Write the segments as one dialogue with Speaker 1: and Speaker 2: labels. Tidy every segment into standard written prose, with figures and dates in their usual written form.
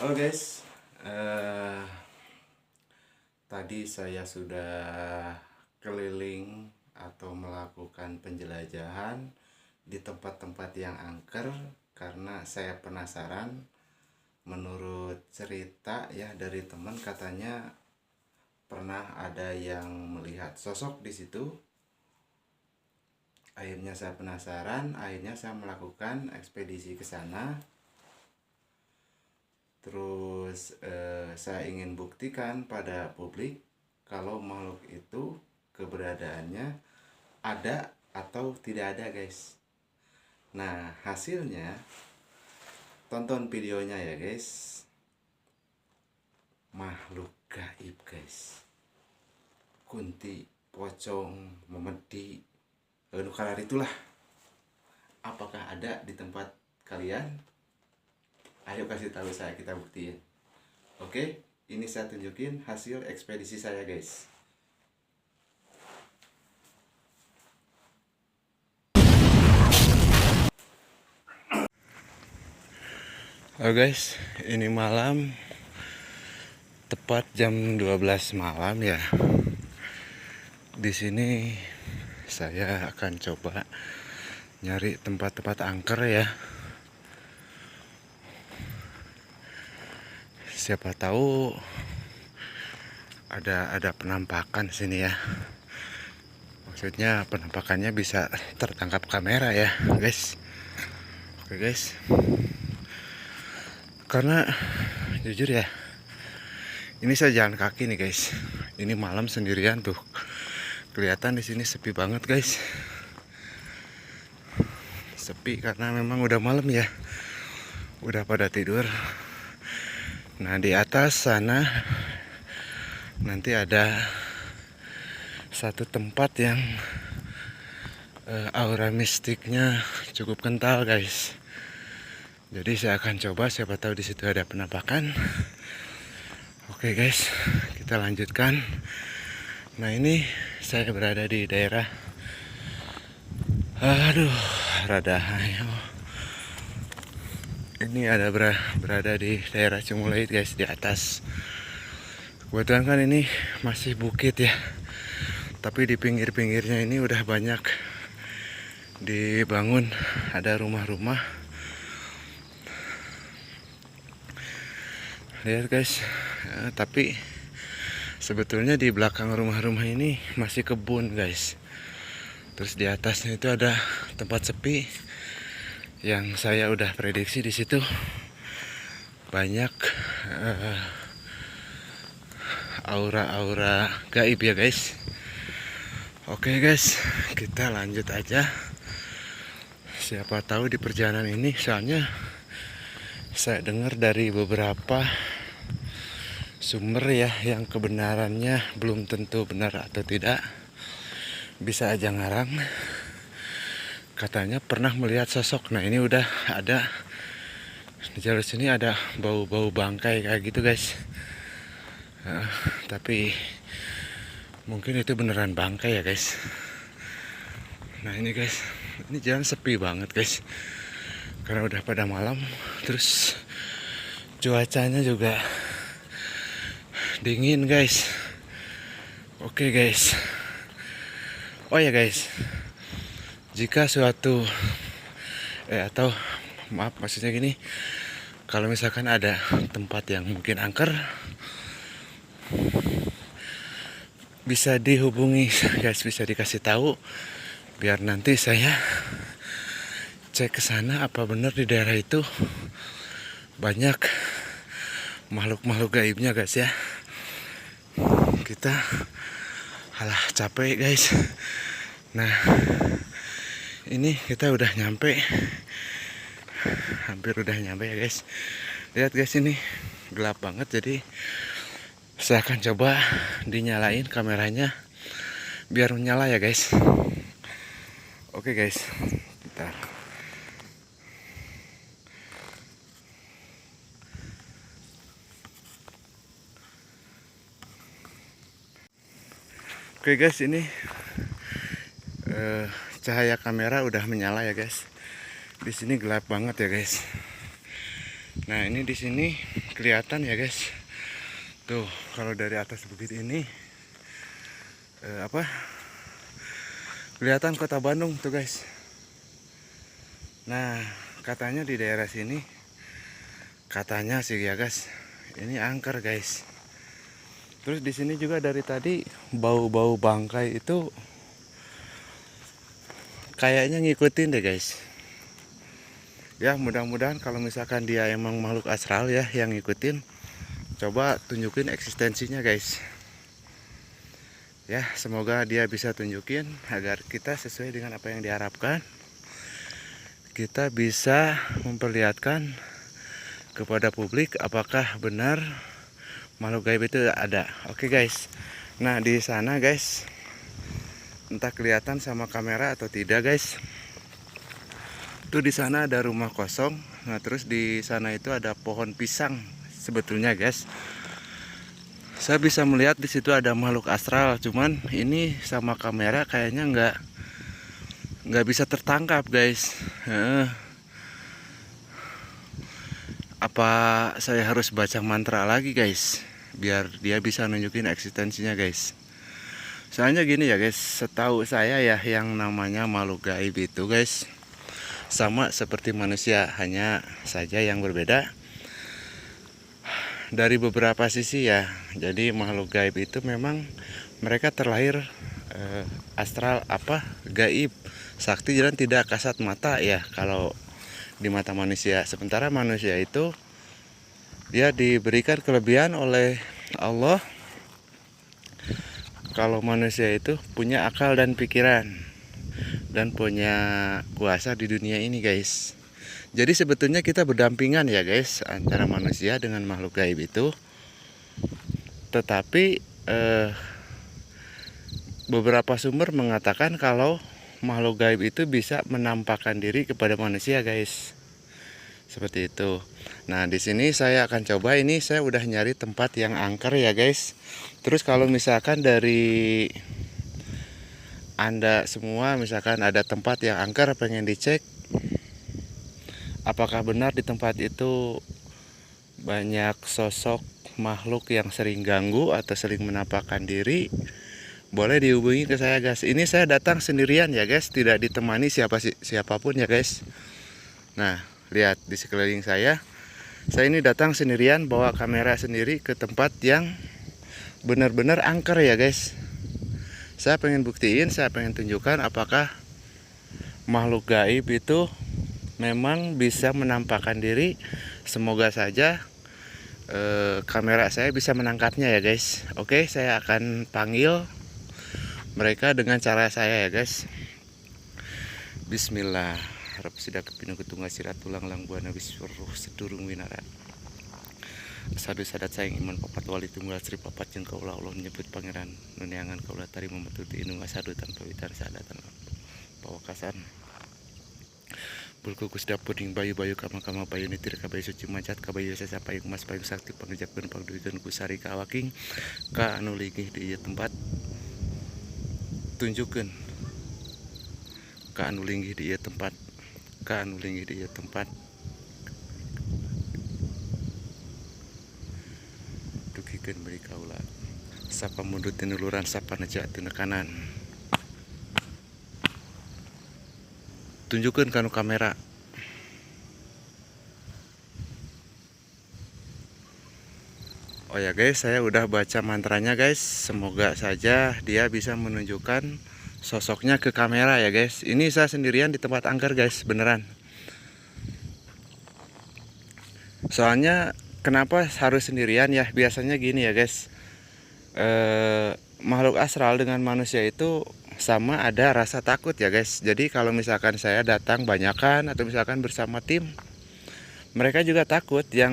Speaker 1: Halo guys, eh, tadi saya sudah keliling atau melakukan penjelajahan di tempat-tempat yang angker karena saya penasaran. Menurut cerita ya dari teman, katanya pernah ada yang melihat sosok di situ. Akhirnya saya penasaran, akhirnya saya melakukan ekspedisi ke sana. Terus saya ingin buktikan pada publik kalau makhluk itu keberadaannya ada atau tidak ada guys. Nah hasilnya tonton videonya ya guys. Makhluk gaib guys. Kunti, pocong, memedi, kalar itulah. Apakah ada di tempat kalian? Ayo kasih tahu saya, kita buktiin. Oke, ini saya tunjukin hasil ekspedisi saya guys. Halo guys, ini malam tepat jam 12 malam ya. Di sini saya akan coba nyari tempat-tempat angker ya. Siapa tahu ada penampakan sini ya. Maksudnya penampakannya bisa tertangkap kamera ya, guys. Oke, guys. Karena jujur ya, ini saya jalan kaki nih, guys. Ini malam sendirian tuh. Kelihatan di sini sepi banget, guys. Sepi karena memang udah malam ya. Udah pada tidur. Nah, di atas sana nanti ada satu tempat yang aura mistiknya cukup kental, guys. Jadi saya akan coba, siapa tahu di situ ada penampakan. Oke guys, kita lanjutkan. Nah ini saya berada di daerah, rada hayo. Ini ada berada di daerah Cimulait guys, di atas. Kebetulan kan ini masih bukit ya. Tapi di pinggir-pinggirnya ini udah banyak dibangun, ada rumah-rumah. Lihat guys, tapi sebetulnya di belakang rumah-rumah ini masih kebun guys. Terus di atasnya itu ada tempat sepi yang saya udah prediksi di situ banyak aura-aura gaib ya guys. Oke guys, kita lanjut aja. Siapa tahu di perjalanan ini, soalnya saya dengar dari beberapa sumber ya yang kebenarannya belum tentu benar atau tidak, bisa aja ngarang. Katanya pernah melihat sosok. Nah ini udah ada di jalur sini, ada bau-bau bangkai kayak gitu guys. Tapi mungkin itu beneran bangkai ya guys. Nah ini guys, ini jalan sepi banget guys karena udah pada malam. Terus cuacanya juga dingin guys. Oke guys. Oh ya guys, jika suatu atau maaf maksudnya gini, kalau misalkan ada tempat yang mungkin angker, bisa dihubungi guys, bisa dikasih tahu biar nanti saya cek ke sana apa benar di daerah itu banyak makhluk-makhluk gaibnya guys ya. Kita alah capek guys. Nah ini kita udah nyampe, hampir udah nyampe ya guys. Lihat guys, ini gelap banget, jadi saya akan coba dinyalain kameranya biar menyala ya guys. Oke guys, bentar. Oke guys, ini cahaya kamera udah menyala ya guys. Di sini gelap banget ya guys. Nah ini di sini kelihatan ya guys, tuh kalau dari atas bukit ini kelihatan kota Bandung tuh guys. Nah katanya di daerah sini, katanya sih ya guys, ini angker guys. Terus di sini juga dari tadi bau-bau bangkai itu kayaknya ngikutin deh guys. Ya mudah-mudahan kalau misalkan dia emang makhluk astral ya yang ngikutin, coba tunjukin eksistensinya guys. Ya semoga dia bisa tunjukin agar kita sesuai dengan apa yang diharapkan. Kita bisa memperlihatkan kepada publik apakah benar makhluk gaib itu ada. Oke guys. Nah di sana guys, entah kelihatan sama kamera atau tidak guys. Tuh di sana ada rumah kosong. Nah terus di sana itu ada pohon pisang sebetulnya guys. Saya bisa melihat di situ ada makhluk astral. Cuman ini sama kamera kayaknya nggak bisa tertangkap guys. Apa saya harus baca mantra lagi guys, biar dia bisa nunjukin eksistensinya guys. Soalnya gini ya guys, setahu saya ya yang namanya makhluk gaib itu guys sama seperti manusia, hanya saja yang berbeda dari beberapa sisi ya. Jadi makhluk gaib itu memang mereka terlahir astral gaib, sakti dan tidak kasat mata ya kalau di mata manusia. Sementara manusia itu dia diberikan kelebihan oleh Allah. Kalau manusia itu punya akal dan pikiran dan punya kuasa di dunia ini guys. Jadi sebetulnya kita berdampingan ya guys antara manusia dengan makhluk gaib itu. Tetapi beberapa sumber mengatakan kalau makhluk gaib itu bisa menampakkan diri kepada manusia guys. Seperti itu. Nah, di sini saya akan coba, ini saya udah nyari tempat yang angker ya guys. Terus kalau misalkan dari Anda semua misalkan ada tempat yang angker pengen dicek apakah benar di tempat itu banyak sosok makhluk yang sering ganggu atau sering menampakkan diri, boleh dihubungi ke saya guys. Ini saya datang sendirian ya guys, tidak ditemani siapapun ya guys. Nah lihat di sekeliling saya ini datang sendirian, bawa kamera sendiri ke tempat yang benar-benar angker ya guys. Saya pengen buktiin, saya pengen tunjukkan apakah makhluk gaib itu memang bisa menampakkan diri. Semoga saja kamera saya bisa menangkapnya ya guys. Oke, saya akan panggil mereka dengan cara saya ya guys. Bismillah. Harap sidak kepinu ketungga sirat tulang lang buana wisruh sedurung winara. Sadu sadat sayang iman papat wali tunggal Sri papat jeung kaula Allah nyebut pangeran nuneangan kaula tari memetuti indung asadu tanpa witar sadatan pawakasan. Bulku kus dapur ing bayu-bayu kama-kama bayu nitir kabayu suci mancat kabayu sesa payung mas payung sakti pangejapkeun pangduikeun kusari kawaking ka anu linggih di ieu tempat. Tunjukkeun ka anu linggih di ieu tempat, ka anu linggih di ieu tempat. Dugikeun beri kaula sapa mundut tinuluran sapa neja tina kanan. Tunjukkeun kanu kamera. Oh ya guys, saya udah baca mantranya guys. Semoga saja dia bisa menunjukkan sosoknya ke kamera ya guys. Ini saya sendirian di tempat angker guys, beneran. Soalnya kenapa harus sendirian ya? Biasanya gini ya guys, makhluk astral dengan manusia itu sama ada rasa takut ya guys. Jadi kalau misalkan saya datang banyakan atau misalkan bersama tim, mereka juga takut. Yang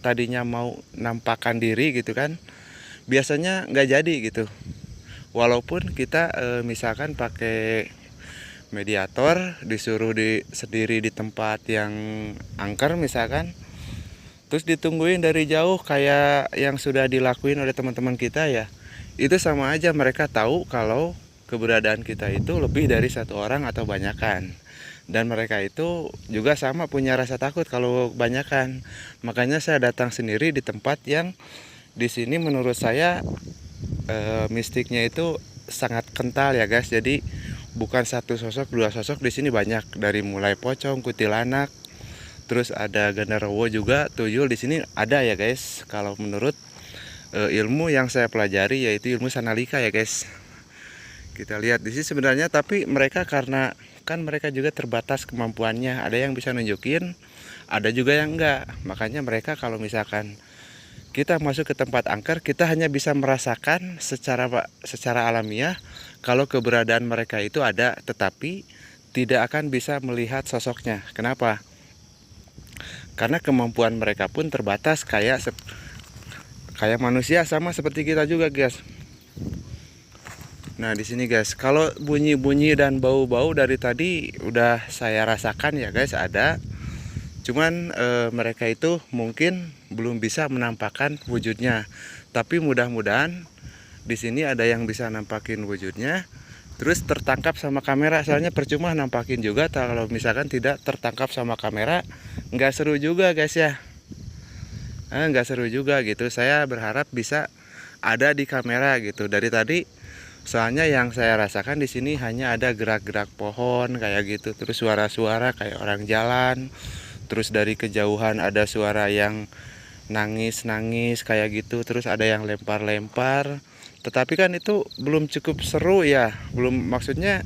Speaker 1: tadinya mau nampakkan diri gitu kan, biasanya nggak jadi gitu. Walaupun kita misalkan pakai mediator, disuruh sendiri di tempat yang angker misalkan, terus ditungguin dari jauh kayak yang sudah dilakuin oleh teman-teman kita ya, itu sama aja mereka tahu kalau keberadaan kita itu lebih dari satu orang atau banyakan. Dan mereka itu juga sama punya rasa takut kalau kebanyakan. Makanya saya datang sendiri di tempat yang di sini menurut saya mistiknya itu sangat kental ya guys. Jadi bukan satu sosok, dua sosok, di sini banyak, dari mulai pocong, kuntilanak, terus ada genderuwo juga, tuyul di sini ada ya guys. Kalau menurut ilmu yang saya pelajari yaitu ilmu Sanalika ya guys. Kita lihat di sini sebenarnya, tapi mereka karena kan mereka juga terbatas kemampuannya. Ada yang bisa nunjukin, ada juga yang enggak. Makanya mereka kalau misalkan kita masuk ke tempat angker, kita hanya bisa merasakan secara alamiah kalau keberadaan mereka itu ada, tetapi tidak akan bisa melihat sosoknya. Kenapa? Karena kemampuan mereka pun terbatas kayak manusia, sama seperti kita juga guys. Nah di sini guys, kalau bunyi-bunyi dan bau-bau dari tadi udah saya rasakan ya guys, ada. Cuman mereka itu mungkin belum bisa menampakkan wujudnya. Tapi mudah-mudahan di sini ada yang bisa nampakin wujudnya. Terus tertangkap sama kamera, soalnya percuma nampakin juga kalau misalkan tidak tertangkap sama kamera, nggak seru juga guys ya. Nggak seru juga gitu. Saya berharap bisa ada di kamera gitu. Dari tadi soalnya yang saya rasakan di sini hanya ada gerak-gerak pohon kayak gitu, terus suara-suara kayak orang jalan, terus dari kejauhan ada suara yang nangis-nangis kayak gitu, terus ada yang lempar-lempar. Tetapi kan itu belum cukup seru ya, belum, maksudnya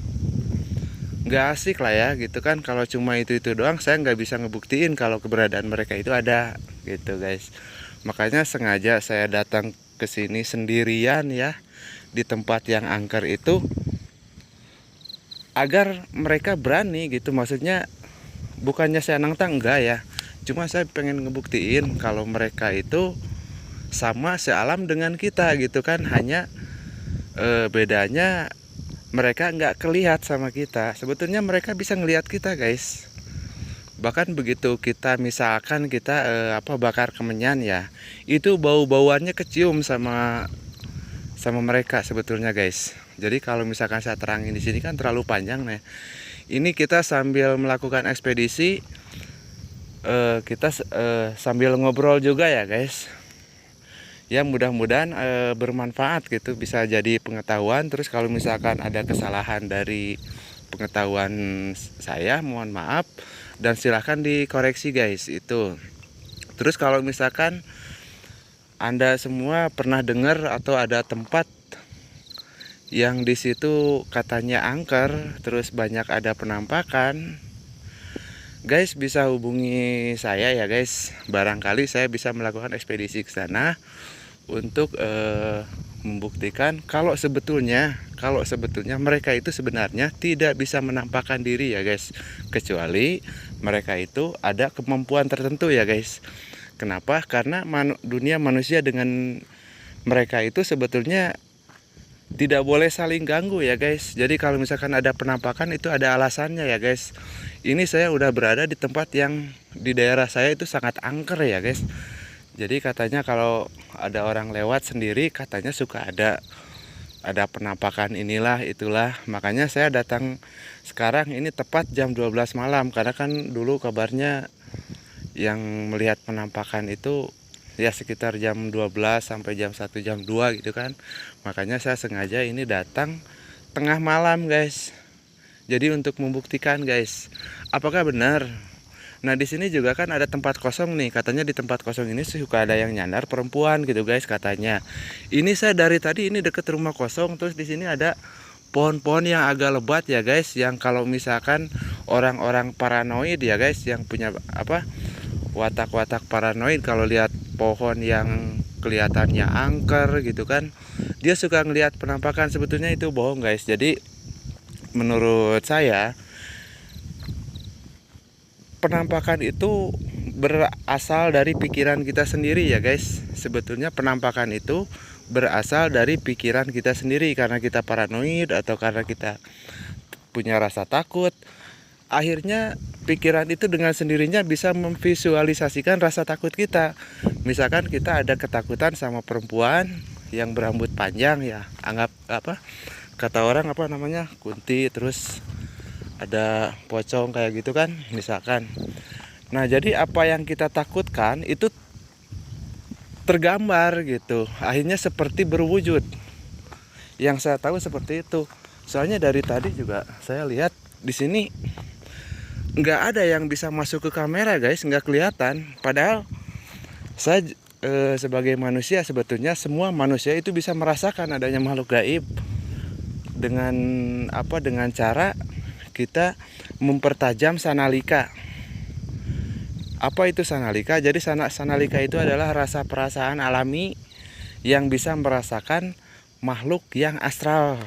Speaker 1: nggak asik lah ya gitu kan. Kalau cuma itu doang, saya nggak bisa ngebuktiin kalau keberadaan mereka itu ada gitu guys. Makanya sengaja saya datang ke sini sendirian ya, di tempat yang angker itu, agar mereka berani gitu. Maksudnya bukannya saya nantang, enggak ya, cuma saya pengen ngebuktiin kalau mereka itu sama sealam dengan kita gitu kan. Hanya bedanya mereka nggak kelihat sama kita. Sebetulnya mereka bisa ngelihat kita guys. Bahkan begitu kita misalkan kita bakar kemenyan ya, itu bau-bauannya kecium sama mereka sebetulnya guys. Jadi kalau misalkan saya terangin di sini kan terlalu panjang nih. Ini kita sambil melakukan ekspedisi, kita sambil ngobrol juga ya guys. Ya mudah-mudahan bermanfaat gitu, bisa jadi pengetahuan. Terus kalau misalkan ada kesalahan dari pengetahuan saya, mohon maaf dan silahkan dikoreksi guys itu. Terus kalau misalkan Anda semua pernah dengar atau ada tempat yang di situ katanya angker, terus banyak ada penampakan, guys bisa hubungi saya ya guys. Barangkali saya bisa melakukan ekspedisi ke sana untuk membuktikan kalau sebetulnya mereka itu sebenarnya tidak bisa menampakkan diri ya guys, kecuali mereka itu ada kemampuan tertentu ya guys. Kenapa? Karena dunia manusia dengan mereka itu sebetulnya tidak boleh saling ganggu ya guys. Jadi kalau misalkan ada penampakan itu ada alasannya ya guys. Ini saya udah berada di tempat yang di daerah saya itu sangat angker ya guys. Jadi katanya kalau ada orang lewat sendiri, katanya suka ada penampakan inilah itulah. Makanya saya datang sekarang ini tepat jam 12 malam, karena kan dulu kabarnya yang melihat penampakan itu ya sekitar jam 12 sampai jam 1 jam 2 gitu kan. Makanya saya sengaja ini datang tengah malam guys. Jadi untuk membuktikan guys, apakah benar. Nah di sini juga kan ada tempat kosong nih. Katanya di tempat kosong ini suka ada yang nyandar perempuan gitu guys katanya. Ini saya dari tadi ini deket rumah kosong, terus di sini ada pohon-pohon yang agak lebat ya guys. Yang kalau misalkan orang-orang paranoid ya guys, yang punya watak-watak paranoid, kalau lihat pohon yang kelihatannya angker gitu kan, dia suka ngelihat penampakan. Sebetulnya itu bohong guys. Jadi menurut saya penampakan itu berasal dari pikiran kita sendiri ya guys. Sebetulnya penampakan itu berasal dari pikiran kita sendiri, karena kita paranoid atau karena kita punya rasa takut. Akhirnya pikiran itu dengan sendirinya bisa memvisualisasikan rasa takut kita. Misalkan kita ada ketakutan sama perempuan yang berambut panjang ya, anggap kata orang kunti, terus ada pocong kayak gitu kan misalkan. Nah jadi apa yang kita takutkan itu tergambar gitu, akhirnya seperti berwujud. Yang saya tahu seperti itu. Soalnya dari tadi juga saya lihat di sini nggak ada yang bisa masuk ke kamera guys, nggak kelihatan. Padahal saya sebagai manusia, sebetulnya semua manusia itu bisa merasakan adanya makhluk gaib dengan dengan cara kita mempertajam sanalika. Apa itu sanalika? Jadi sanalika itu adalah rasa perasaan alami yang bisa merasakan makhluk yang astral.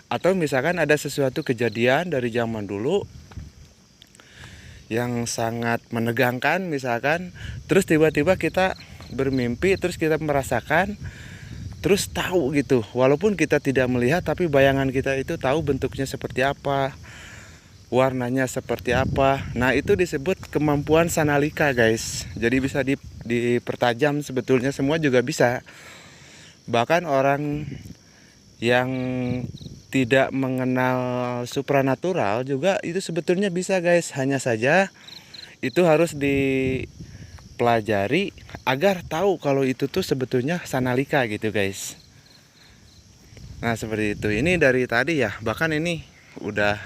Speaker 1: Atau misalkan ada sesuatu kejadian dari zaman dulu yang sangat menegangkan misalkan, terus tiba-tiba kita bermimpi, terus kita merasakan, terus tahu gitu, walaupun kita tidak melihat tapi bayangan kita itu tahu bentuknya seperti apa, warnanya seperti apa. Nah itu disebut kemampuan sanalika guys. Jadi bisa dipertajam, sebetulnya semua juga bisa. Bahkan orang yang tidak mengenal supranatural juga itu sebetulnya bisa guys. Hanya saja itu harus dipelajari agar tahu kalau itu tuh sebetulnya sanalika gitu guys. Nah seperti itu. Ini dari tadi ya, bahkan ini udah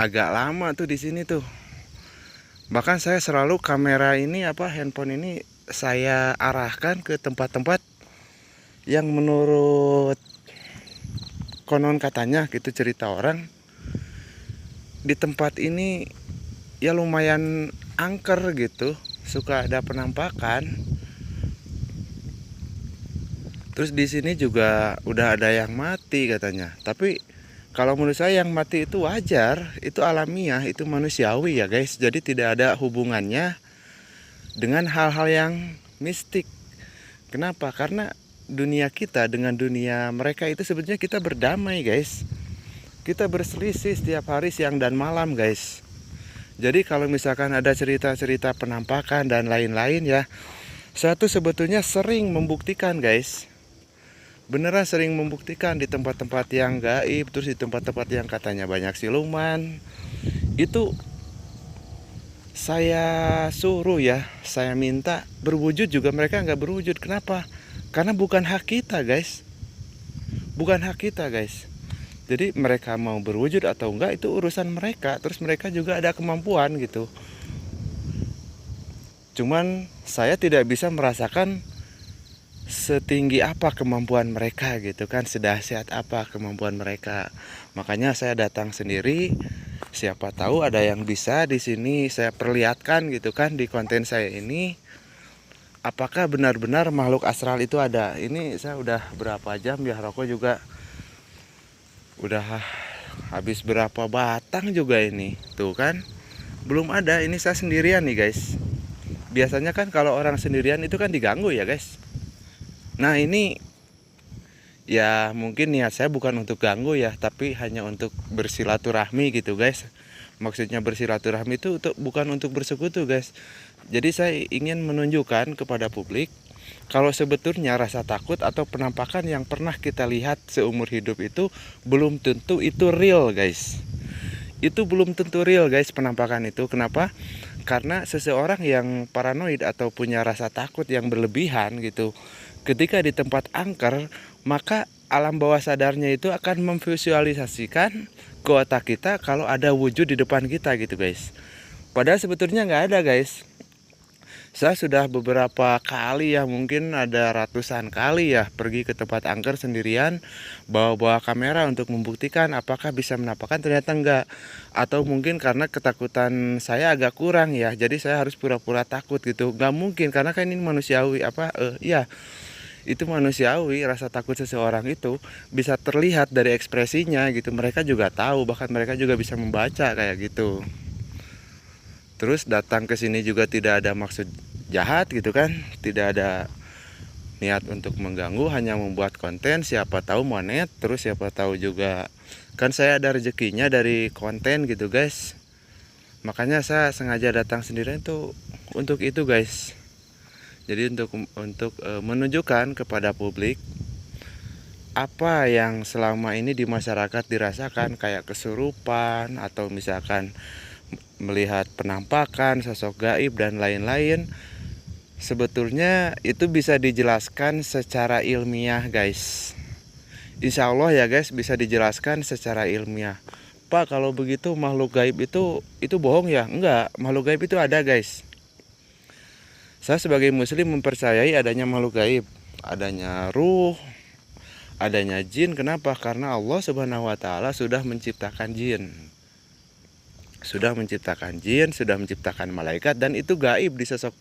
Speaker 1: agak lama tuh di sini tuh. Bahkan saya selalu kamera ini handphone ini saya arahkan ke tempat-tempat yang menurut konon katanya gitu, cerita orang di tempat ini ya lumayan angker gitu, suka ada penampakan. Terus di sini juga udah ada yang mati katanya. Tapi kalau menurut saya yang mati itu wajar, itu alamiah, itu manusiawi ya guys. Jadi tidak ada hubungannya dengan hal-hal yang mistik. Kenapa? Karena dunia kita dengan dunia mereka itu sebetulnya kita berdamai guys. Kita berselisih setiap hari siang dan malam guys. Jadi kalau misalkan ada cerita-cerita penampakan dan lain-lain ya, saya tuh sebetulnya sering membuktikan guys. Beneran sering membuktikan di tempat-tempat yang gaib, terus di tempat-tempat yang katanya banyak siluman. Itu saya suruh ya, saya minta berwujud juga mereka nggak berwujud. Kenapa? Karena bukan hak kita guys. Bukan hak kita guys. Jadi mereka mau berwujud atau enggak itu urusan mereka. Terus mereka juga ada kemampuan gitu. Cuman saya tidak bisa merasakan setinggi apa kemampuan mereka gitu kan, sedahsyat apa kemampuan mereka. Makanya saya datang sendiri. Siapa tahu ada yang bisa di sini saya perlihatkan gitu kan di konten saya ini. Apakah benar-benar makhluk astral itu ada? Ini saya udah berapa jam ya, rokok juga udah habis berapa batang juga ini. Tuh kan, belum ada. Ini saya sendirian nih guys. Biasanya kan kalau orang sendirian itu kan diganggu ya guys. Nah ini ya mungkin niat saya bukan untuk ganggu ya, tapi hanya untuk bersilaturahmi gitu guys. Maksudnya bersilaturahmi itu bukan untuk bersekutu guys. Jadi saya ingin menunjukkan kepada publik kalau sebetulnya rasa takut atau penampakan yang pernah kita lihat seumur hidup itu belum tentu itu real guys. Itu belum tentu real guys, penampakan itu. Kenapa? Karena seseorang yang paranoid atau punya rasa takut yang berlebihan gitu, ketika di tempat angker, maka alam bawah sadarnya itu akan memvisualisasikan ke otak kita kalau ada wujud di depan kita gitu guys. Padahal sebetulnya nggak ada guys. Saya sudah beberapa kali ya, mungkin ada ratusan kali ya pergi ke tempat angker sendirian, bawa-bawa kamera untuk membuktikan apakah bisa menampakkan, ternyata enggak. Atau mungkin karena ketakutan saya agak kurang ya, jadi saya harus pura-pura takut gitu. Nggak mungkin, karena kan ini manusiawi ya. Itu manusiawi, rasa takut seseorang itu bisa terlihat dari ekspresinya gitu. Mereka juga tahu, bahkan mereka juga bisa membaca kayak gitu. Terus datang ke sini juga tidak ada maksud jahat gitu kan, tidak ada niat untuk mengganggu, hanya membuat konten, siapa tahu monet, terus siapa tahu juga kan saya ada rezekinya dari konten gitu guys. Makanya saya sengaja datang sendirian itu untuk itu guys. Jadi untuk menunjukkan kepada publik apa yang selama ini di masyarakat dirasakan kayak kesurupan atau misalkan melihat penampakan sosok gaib dan lain-lain, sebetulnya itu bisa dijelaskan secara ilmiah guys. Insya Allah ya guys, bisa dijelaskan secara ilmiah. Pak, kalau begitu makhluk gaib itu bohong ya? Enggak, makhluk gaib itu ada guys. Saya sebagai muslim mempercayai adanya makhluk gaib, adanya ruh, adanya jin. Kenapa? Karena Allah Subhanahu wa taala sudah menciptakan jin. Sudah menciptakan jin, sudah menciptakan malaikat, dan itu gaib di sosok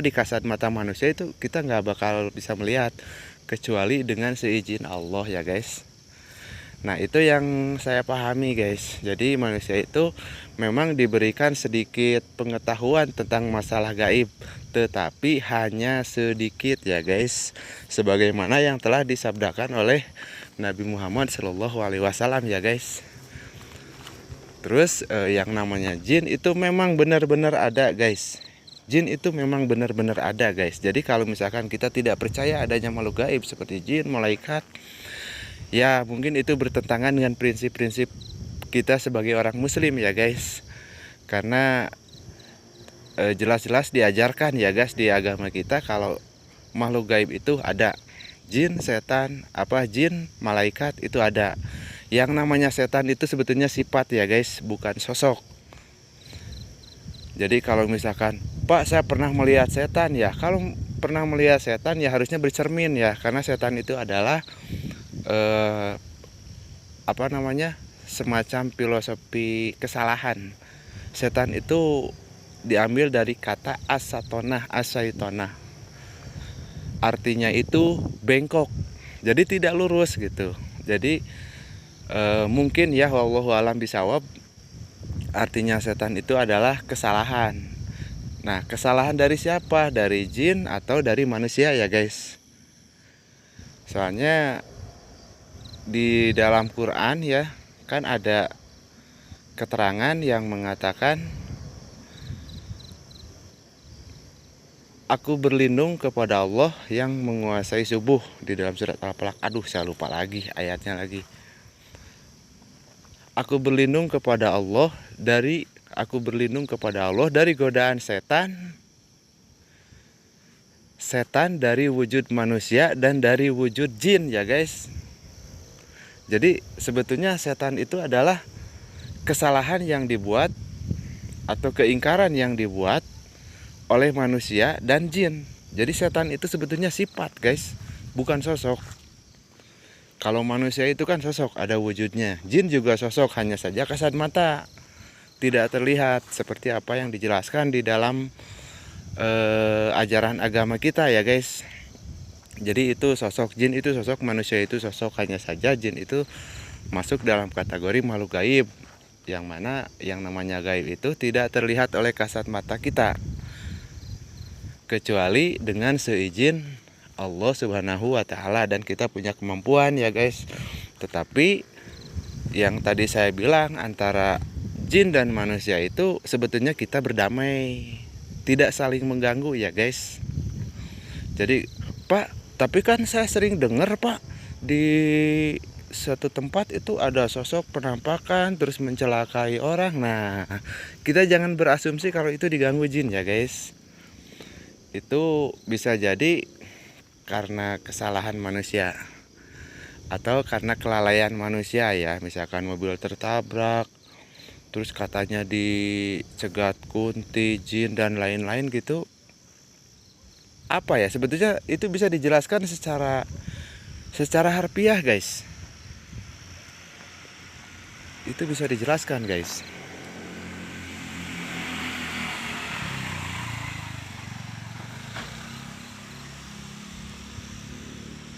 Speaker 1: di kasat mata manusia itu kita nggak bakal bisa melihat kecuali dengan seizin Allah ya guys. Nah, itu yang saya pahami guys. Jadi manusia itu memang diberikan sedikit pengetahuan tentang masalah gaib, tetapi hanya sedikit ya guys. Sebagaimana yang telah disabdakan oleh Nabi Muhammad SAW ya guys. Terus yang namanya jin itu memang benar-benar ada guys. Jin itu memang benar-benar ada guys. Jadi kalau misalkan kita tidak percaya adanya makhluk gaib seperti jin, malaikat, ya mungkin itu bertentangan dengan prinsip-prinsip kita sebagai orang muslim ya guys. Karena jelas-jelas diajarkan ya guys di agama kita kalau makhluk gaib itu ada. Jin, setan, jin, malaikat itu ada. Yang namanya setan itu sebetulnya sifat ya guys, bukan sosok. Jadi kalau misalkan, Pak, saya pernah melihat setan ya. Kalau pernah melihat setan ya harusnya bercermin ya, karena setan itu adalah semacam filosofi kesalahan. Setan itu diambil dari kata asatonah, asaitonah. Artinya itu bengkok, jadi tidak lurus gitu. Jadi mungkin ya wallahu alam bisawab, artinya setan itu adalah kesalahan. Nah, kesalahan dari siapa? Dari jin atau dari manusia ya guys. Soalnya di dalam Quran ya kan ada keterangan yang mengatakan aku berlindung kepada Allah yang menguasai subuh, di dalam surat Al-Falaq. Aduh, saya lupa lagi ayatnya lagi. Aku berlindung kepada Allah dari godaan setan dari wujud manusia dan dari wujud jin ya guys. Jadi sebetulnya setan itu adalah kesalahan yang dibuat atau keingkaran yang dibuat oleh manusia dan jin. Jadi setan itu sebetulnya sifat guys, bukan sosok. Kalau manusia itu kan sosok, ada wujudnya. Jin juga sosok, hanya saja kasat mata, tidak terlihat seperti apa yang dijelaskan di dalam ajaran agama kita ya guys. Jadi itu sosok, jin itu sosok, manusia itu sosok, hanya saja jin itu masuk dalam kategori makhluk gaib, yang mana yang namanya gaib itu tidak terlihat oleh kasat mata kita kecuali dengan seizin Allah Subhanahu wa taala, dan kita punya kemampuan ya guys. Tetapi yang tadi saya bilang antara jin dan manusia itu sebetulnya kita berdamai, tidak saling mengganggu ya guys. Jadi, Pak, tapi kan saya sering dengar Pak, di satu tempat itu ada sosok penampakan terus mencelakai orang. Nah, kita jangan berasumsi kalau itu diganggu jin ya guys. Itu bisa jadi karena kesalahan manusia atau karena kelalaian manusia ya. Misalkan mobil tertabrak, terus katanya dicegat kunti, jin dan lain-lain gitu. Apa ya, sebetulnya itu bisa dijelaskan secara harfiah guys. Itu bisa dijelaskan guys.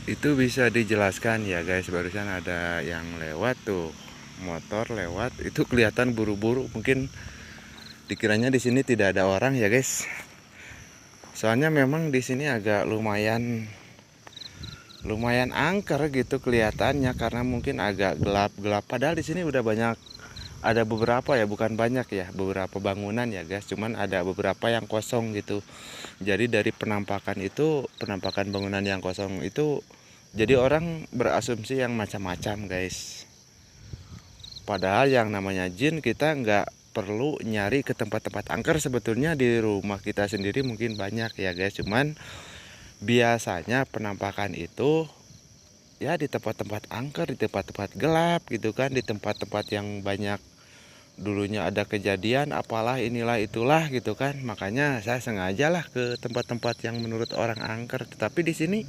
Speaker 1: Itu bisa dijelaskan ya guys. Barusan ada yang lewat tuh, motor lewat, itu kelihatan buru-buru, mungkin dikiranya di sini tidak ada orang ya guys. Soalnya memang di sini agak lumayan angker gitu kelihatannya, karena mungkin agak gelap-gelap. Padahal di sini udah banyak, ada beberapa ya, bukan banyak ya, beberapa bangunan ya guys. Cuman ada beberapa yang kosong gitu. Jadi dari penampakan bangunan yang kosong itu Jadi orang berasumsi yang macam-macam guys. Padahal yang namanya jin kita nggak perlu nyari ke tempat-tempat angker. Sebetulnya di rumah kita sendiri mungkin banyak ya guys. Cuman biasanya penampakan itu ya di tempat-tempat angker, di tempat-tempat gelap gitu kan, di tempat-tempat yang banyak dulunya ada kejadian apalah inilah itulah gitu kan. Makanya saya sengajalah ke tempat-tempat yang menurut orang angker. Tetapi di sini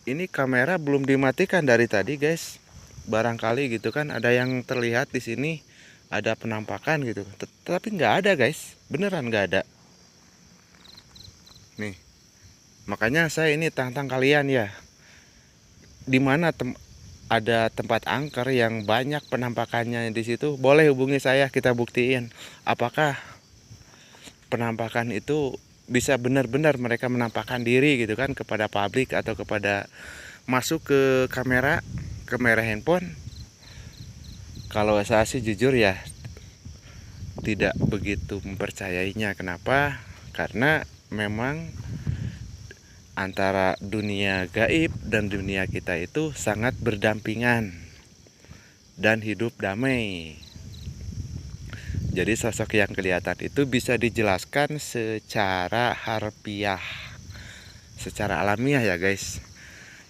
Speaker 1: ini kamera belum dimatikan dari tadi guys. Barangkali gitu kan ada yang terlihat di sini ada penampakan gitu. Tetapi nggak ada guys, beneran nggak ada. Nih, makanya saya ini tantang kalian ya. Di mana ada tempat angker yang banyak penampakannya di situ, boleh hubungi saya, kita buktiin apakah penampakan itu bisa benar-benar mereka menampakkan diri gitu kan kepada publik atau kepada masuk ke kamera handphone. Kalau saya sih jujur ya tidak begitu mempercayainya. Kenapa? Karena memang antara dunia gaib dan dunia kita itu sangat berdampingan dan hidup damai. Jadi sosok yang kelihatan itu bisa dijelaskan secara harfiah, secara alamiah ya guys.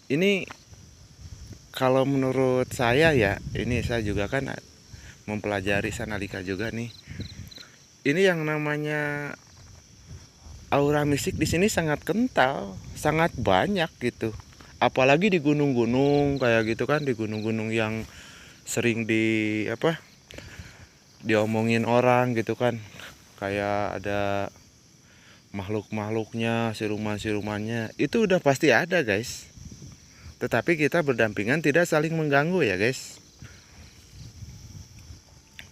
Speaker 1: Ini kalau menurut saya ya, ini saya juga kan mempelajari Sanalika juga nih. Ini yang namanya aura mistik di sini sangat kental, sangat banyak gitu. Apalagi di gunung-gunung kayak gitu kan, di gunung-gunung yang sering diomongin orang gitu kan, kayak ada makhluk-makhluknya, siluman-silumannya, itu udah pasti ada guys. Tetapi kita berdampingan tidak saling mengganggu ya guys.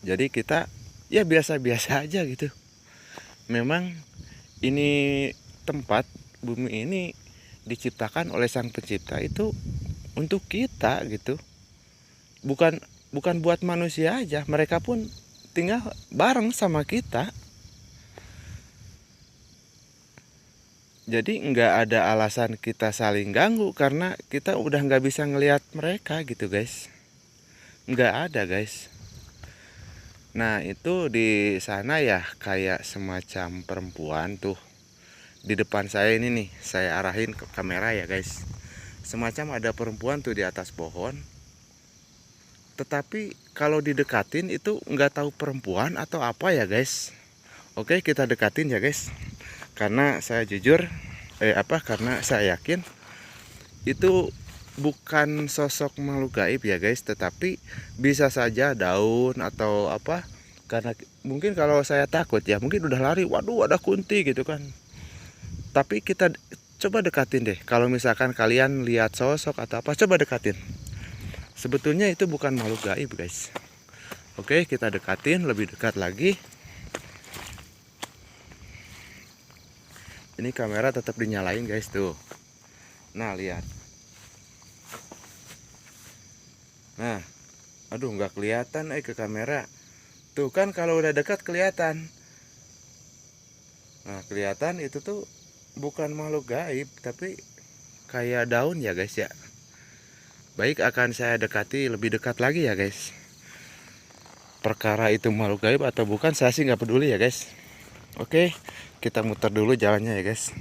Speaker 1: Jadi kita ya biasa-biasa aja gitu. Memang ini tempat bumi ini diciptakan oleh Sang Pencipta itu untuk kita gitu. Bukan buat manusia aja, mereka pun tinggal bareng sama kita. Jadi nggak ada alasan kita saling ganggu karena kita udah nggak bisa ngelihat mereka gitu guys. Nggak ada guys. Nah itu di sana ya kayak semacam perempuan tuh. Di depan saya ini nih, saya arahin ke kamera ya guys. Semacam ada perempuan tuh di atas pohon. Tetapi kalau didekatin itu nggak tahu perempuan atau apa ya guys. Oke, kita dekatin ya guys. Karena saya jujur, karena saya yakin itu bukan sosok makhluk gaib ya guys, tetapi bisa saja daun atau apa. Karena mungkin kalau saya takut ya, mungkin udah lari, waduh ada kunti gitu kan. Tapi kita coba dekatin deh. Kalau misalkan kalian lihat sosok atau apa, coba dekatin. Sebetulnya itu bukan makhluk gaib guys. Oke, kita dekatin lebih dekat lagi. Ini kamera tetap dinyalain guys tuh. Nah lihat. Nah, aduh nggak kelihatan ke kamera. Tuh kan kalau udah dekat kelihatan. Nah kelihatan itu tuh bukan makhluk gaib, tapi kayak daun ya guys ya. Baik, akan saya dekati lebih dekat lagi ya guys. Perkara itu makhluk gaib atau bukan, saya sih nggak peduli ya guys. Oke, kita muter dulu jalannya ya guys.